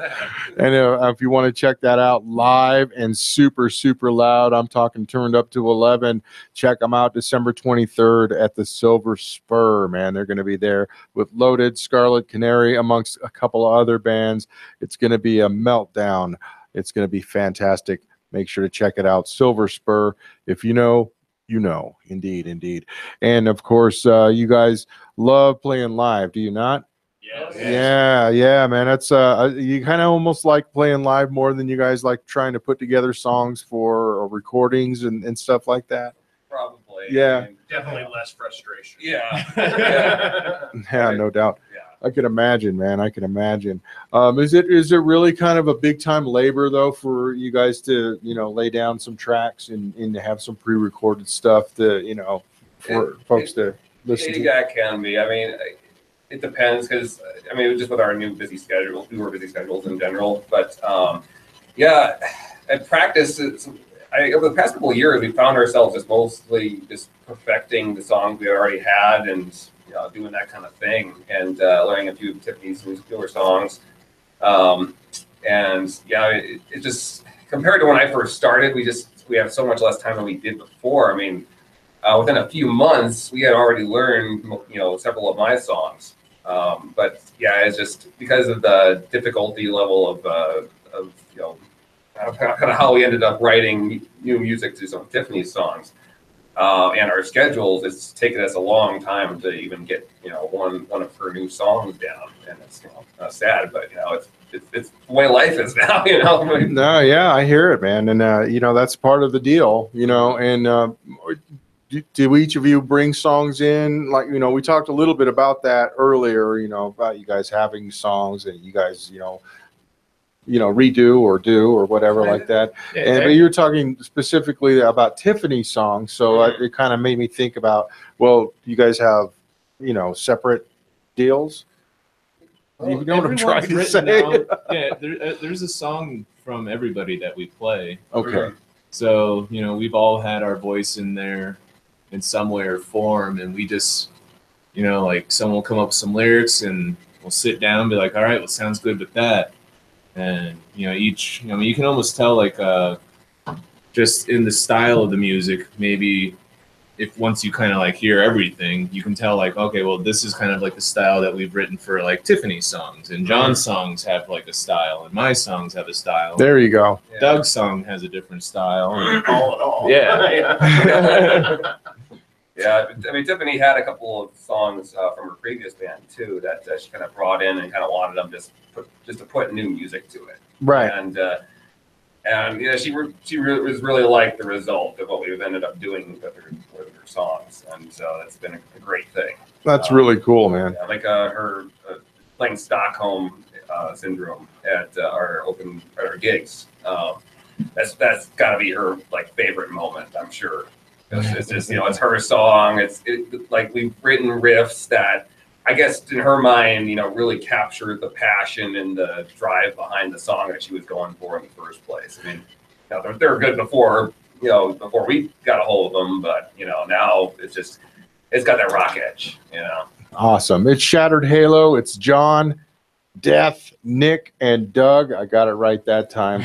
And if you want to check that out live and super loud, I'm talking turned up to 11. Check them out December 23rd at the Silver Spur, man. They're going to be there with Loaded, Scarlet Canary, amongst a couple of other bands. It's going to be a meltdown. It's going to be fantastic. Make sure to check it out. Silver Spur. If you know, you know. Indeed. And of course, you guys love playing live, do you not? Yes. Yeah, man. That's you kind of almost like playing live more than you guys like trying to put together songs for recordings and stuff like that. Probably. Yeah. I mean, Definitely less frustration. yeah. Yeah, no doubt. Yeah. I can imagine, man. I can imagine. Is it really kind of a big time labor though for you guys to lay down some tracks and to have some pre-recorded stuff to for folks to listen to? Yeah, it can be. I mean, it depends because just with our new busy schedule, we were busy schedules in general. But yeah, at practice, over the past couple of years, we found ourselves just mostly just perfecting the songs we already had and doing that kind of thing and learning a few of Tiffany's newer songs. And yeah, it just compared to when I first started, we have so much less time than we did before. I mean, within a few months, we had already learned several of my songs. But yeah, it's just because of the difficulty level of kind of how we ended up writing new music to some of Tiffany's songs. and our schedules, it's taken us a long time to even get one of her new songs down, and it's sad, but it's the way life is now. No, yeah, I hear it, man, and that's part of the deal, and do each of you bring songs in? Like, we talked a little bit about that earlier, about you guys having songs and you guys, redo or do or whatever like that. But you were talking specifically about Tiffany's songs, so it kind of made me think about, well, you guys have, separate deals. You know what I'm trying to say? There's a song from everybody that we play. Okay. So, we've all had our voice in there in some way or form, and we just, like someone will come up with some lyrics and we'll sit down and be like, all right, what sounds good with that? And, you can almost tell, like, just in the style of the music, maybe if once you kind of like hear everything, you can tell like, okay, well, this is kind of like the style that we've written for like Tiffany's songs, and John's songs have like a style, and my songs have a style. There you go. Doug's song has a different style. All in all. Yeah. Yeah, I mean, Tiffany had a couple of songs from her previous band too that she kind of brought in and kind of wanted them just to put new music to it. Right. And she really liked the result of what we've ended up doing with her songs, and so that's been a great thing. That's really cool, man. Yeah, like her playing Stockholm Syndrome at our gigs. That's got to be her like favorite moment, I'm sure. It's just it's her song. It's like we've written riffs that I guess in her mind really captured the passion and the drive behind the song that she was going for in the first place. I mean, they were good before we got a hold of them, but now it's got that rock edge. Awesome. It's Shattered Halo. It's John, Death, Nick, and Doug. I got it right that time.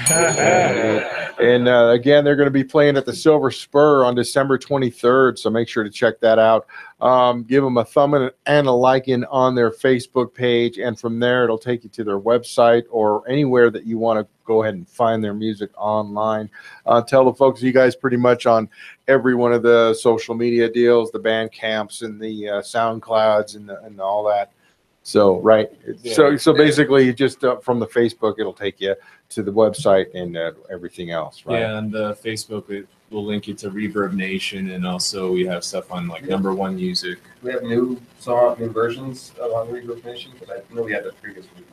And again, they're going to be playing at the Silver Spur on December 23rd, so make sure to check that out. Give them a thumb and a like in on their Facebook page, and from there it'll take you to their website or anywhere that you want to go ahead and find their music online. Tell the folks you guys pretty much on every one of the social media deals, the Bandcamps and the SoundClouds and all that. So right, so basically, just from the Facebook, it'll take you to the website and everything else, right? Yeah, and the Facebook it will link you to Reverb Nation, and also we have stuff on like Number One Music. We have new versions on Reverb Nation, because I know we had the previous version.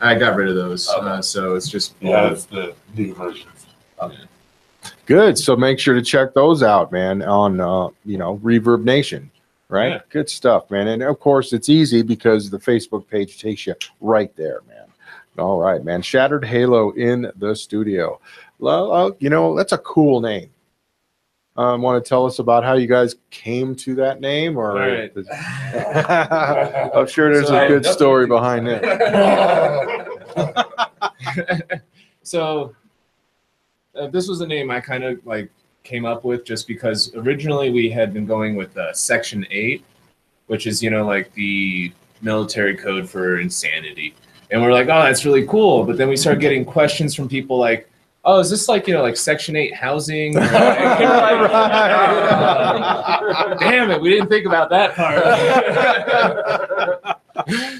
I got rid of those, Okay. So it's just it's the new versions. Okay. Good. So make sure to check those out, man, on Reverb Nation. Right? Yeah. Good stuff, man. And of course, it's easy because the Facebook page takes you right there, man. All right, man. Shattered Halo in the studio. Well, that's a cool name. Want to tell us about how you guys came to that name? Or Right. I'm sure there's a good story behind it. So this was a name I kind of like came up with just because originally we had been going with Section 8, which is like the military code for insanity, and we're like, oh, that's really cool. But then we started getting questions from people like, oh, is this like like Section 8 housing? Or, damn it, we didn't think about that part.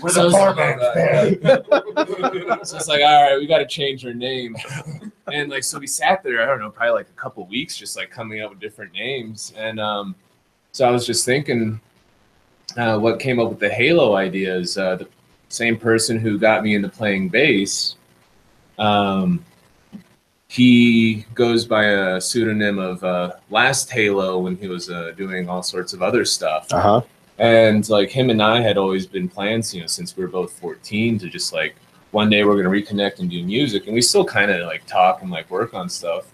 We're the Farbanks, man. So it's like, all right, we got to change our name. And like, so we sat there, I don't know, probably like a couple weeks, just like coming up with different names. And so I was just thinking, what came up with the Halo idea is the same person who got me into playing bass. He goes by a pseudonym of Last Halo when he was doing all sorts of other stuff. Uh-huh. And like him and I had always been plans, since we were both 14, to just like one day we're going to reconnect and do music. And we still kind of like talk and like work on stuff.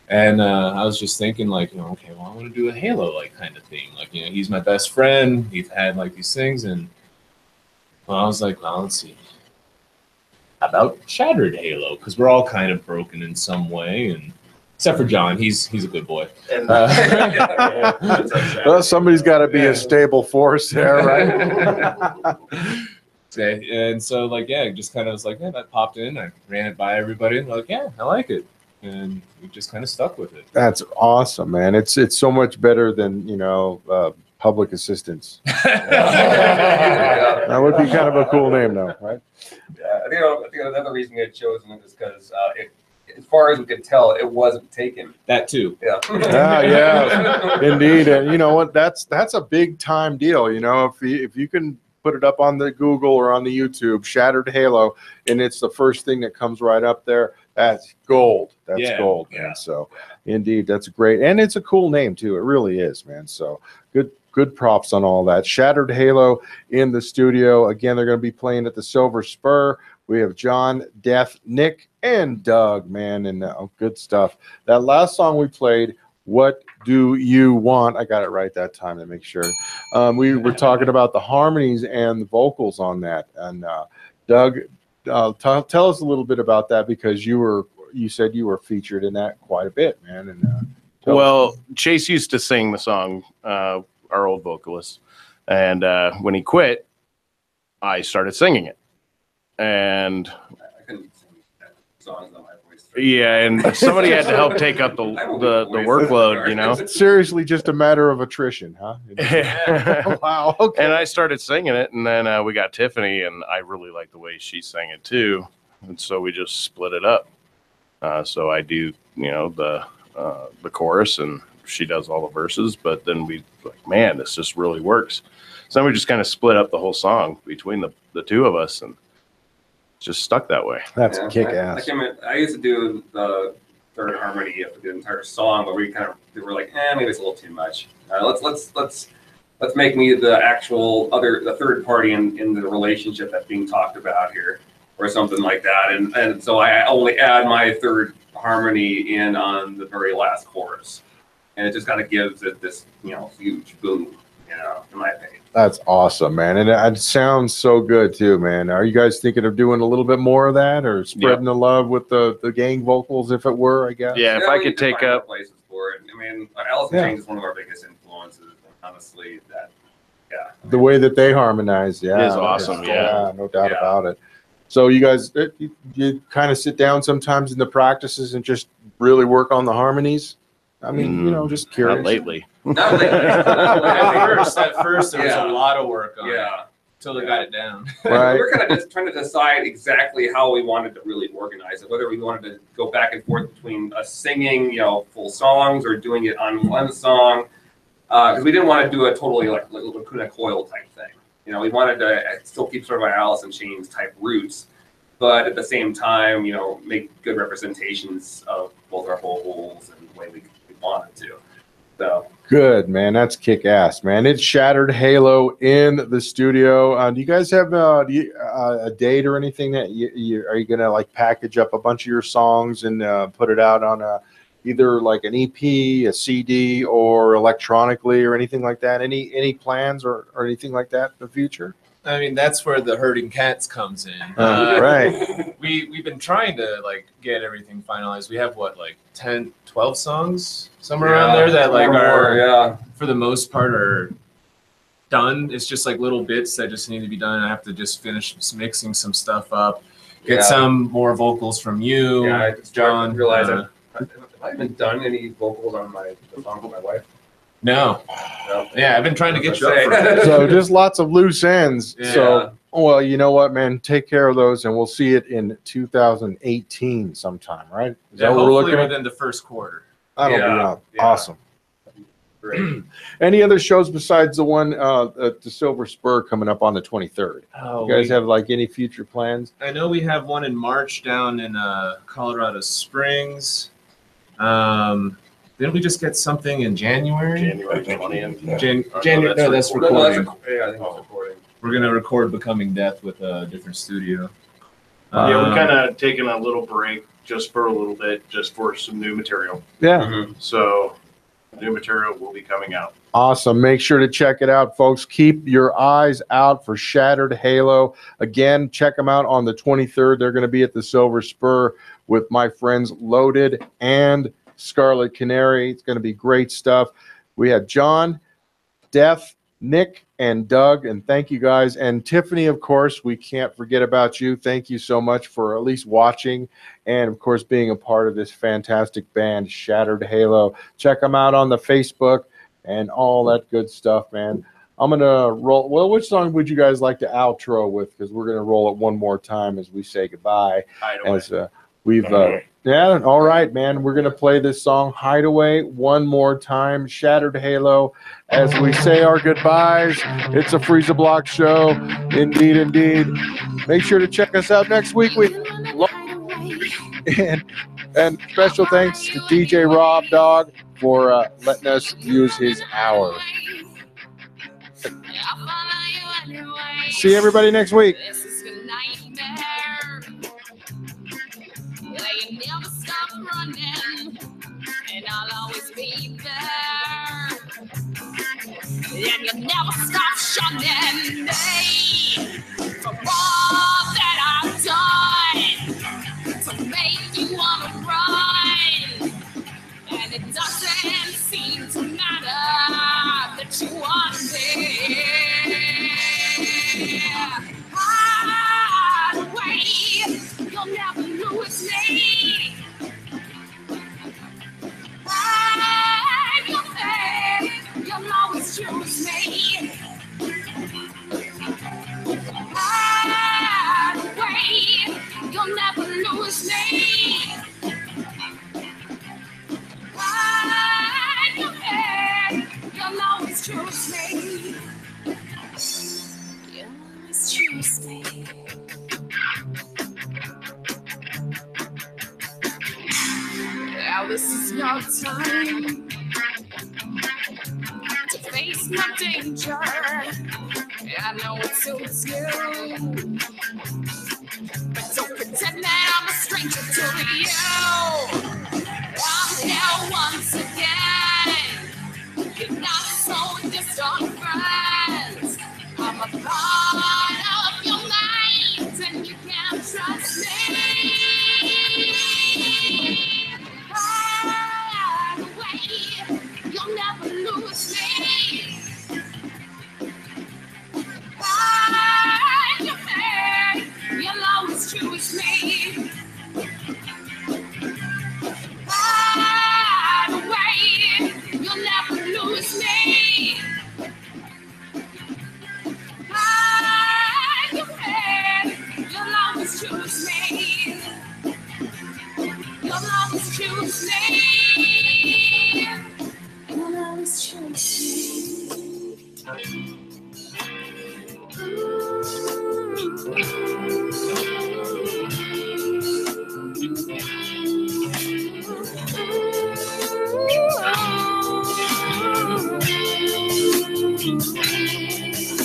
And I was just thinking like, okay, well, I want to do a Halo like kind of thing. Like, he's my best friend. We've had like these things. And well, I was like, well, let's see. How about Shattered Halo? Because we're all kind of broken in some way. And except for John, he's a good boy. Well, somebody's got to be a stable force there, right? And so, like, yeah, just kind of was like, yeah, that popped in. I ran it by everybody, and like, yeah, I like it. and we just kind of stuck with it. That's awesome, man. It's so much better than public assistance. That would be kind of a cool name, though, right? Yeah, I think another reason we had chosen it is because as far as we could tell, it wasn't taken. That too. Yeah. Yeah, indeed. And you know what? That's a big time deal. If you can put it up on the Google or on the YouTube, Shattered Halo, and it's the first thing that comes right up there. That's gold. That's gold, man. Yeah. So, indeed, that's great, and it's a cool name too. It really is, man. So, good props on all that. Shattered Halo in the studio again. They're going to be playing at the Silver Spur. We have John, Death, Nick, and Doug, man, and good stuff. That last song we played, What Do You Want? I got it right that time to make sure. We were talking about the harmonies and the vocals on that. And Doug, tell us a little bit about that, because you said you were featured in that quite a bit, man. And well, Chase used to sing the song, our old vocalist, and when he quit, I started singing it. And I couldn't sing that song on my voice. yeah, and somebody had to help take up the workload, It's seriously just a matter of attrition, huh? Wow. Okay. And I started singing it, and then we got Tiffany, and I really liked the way she sang it too, and so we just split it up. So I do, the chorus, and she does all the verses, but then we like, man, this just really works. So then we just kind of split up the whole song between the two of us, and just stuck that way. That's kick ass. I used to do the third harmony of the entire song, but we were like, maybe it's a little too much. Let's make me the third party in the relationship that's being talked about here, or something like that. And so I only add my third harmony in on the very last chorus, and it just kind of gives it this huge boom, in my opinion. That's awesome, man. And it sounds so good too, man. Are you guys thinking of doing a little bit more of that, or spreading the love with the gang vocals, if it were, I guess? Yeah, if I could take up places for it. I mean, Alice in Chains is one of our biggest influences, and honestly, the way that they harmonize, is awesome. Yeah, no doubt about it. So you guys, you kind of sit down sometimes in the practices and just really work on the harmonies. I mean, just curious. Not lately. Not lately. At first, there was a lot of work on it until they got it down. Right. We were kind of just trying to decide exactly how we wanted to really organize it, whether we wanted to go back and forth between us singing, full songs, or doing it on one song, because we didn't want to do a totally like Lacuna Coil type thing. We wanted to still keep sort of our Alice in Chains type roots, but at the same time, make good representations of both our vocals and the way we wanted to. So good, man. That's kick ass, man. It's Shattered Halo in the studio. Do you guys have a date or anything that are you gonna like package up a bunch of your songs and put it out on either like an EP, a CD, or electronically, or anything like that? Any plans or anything like that in the future? I mean, that's where the Herding Cats comes in. Right. We've been trying to get everything finalized. We have 10, 12 songs somewhere around there that are for the most part are done. It's just little bits that just need to be done. I have to just finish mixing some stuff up, get some more vocals from you, John. Have I even done any vocals on the song with my wife? No. Yeah, I've been trying to get you up for it. So just lots of loose ends. Yeah. So, well, you know what, man? Take care of those, and we'll see it in 2018 sometime, right? Is that what we're looking at? Within the first quarter. That'll be awesome. Great. Any other shows besides the one at the Silver Spur coming up on the 23rd? Oh, you guys have any future plans? I know we have one in March down in Colorado Springs. Didn't we just get something in January? January 20th. January. No, that's recording. I think it's recording. We're gonna record Becoming Death with a different studio. We kind of taken a little break just for a little bit, just for some new material. Yeah. Mm-hmm. So new material will be coming out. Awesome. Make sure to check it out, folks. Keep your eyes out for Shattered Halo. Again, check them out on the 23rd. They're going to be at the Silver Spur with my friends Loaded and Scarlet Canary. It's going to be great stuff. We have John, Death, Nick and Doug, and thank you guys. And Tiffany, of course, we can't forget about you. Thank you so much for at least watching and, of course, being a part of this fantastic band, Shattered Halo. Check them out on the Facebook and all that good stuff, man. I'm going to roll. Well, which song would you guys like to outro with? Because we're going to roll it one more time as we say goodbye. As we've yeah, all right, man. We're going to play this song, Hideaway, one more time. Shattered Halo. As we say our goodbyes, it's a Freeza Block show. Indeed, indeed. Make sure to check us out next week. And special thanks to DJ Rob Dog for letting us use his hour. See everybody next week. And I'll always be there. And you'll never stop shunning me for all that I've done to make you wanna run. And it doesn't seem to matter that you want me. Hide away, you'll never lose me. You'll always choose me. Hide away, you'll never lose me. Hide your head, you'll always choose me. You'll always choose me. Now this is your time to face my danger. I know it suits you, but don't pretend that I'm a stranger to you. I'm here once again. You're not so distant friends. I'm a part of your life, and you can't trust me. You'll never lose me. Hide your head, you'll always choose me. Hide away, you'll never lose me. Hide your head, you'll always choose me. You'll always choose me. You'll always choose me.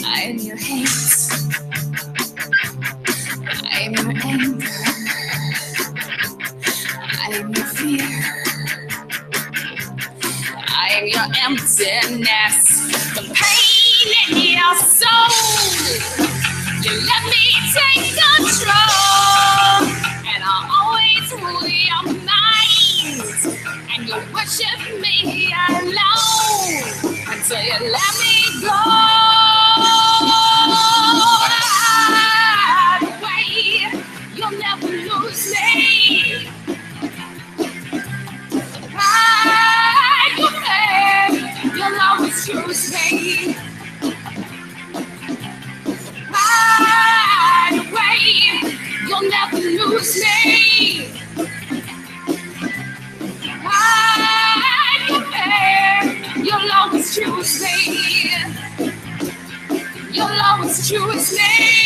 I'm your hate. I'm your anger. I'm your fear. I'm your emptiness. The pain in your soul. You let me take control. And I'll always rule your mind. And you worship me alone until you let me go. Hide away, you'll never lose me. Hide your head, you'll always choose me. Hide away, you'll never lose me. Hide your head, you'll always choose me. You'll always choose me.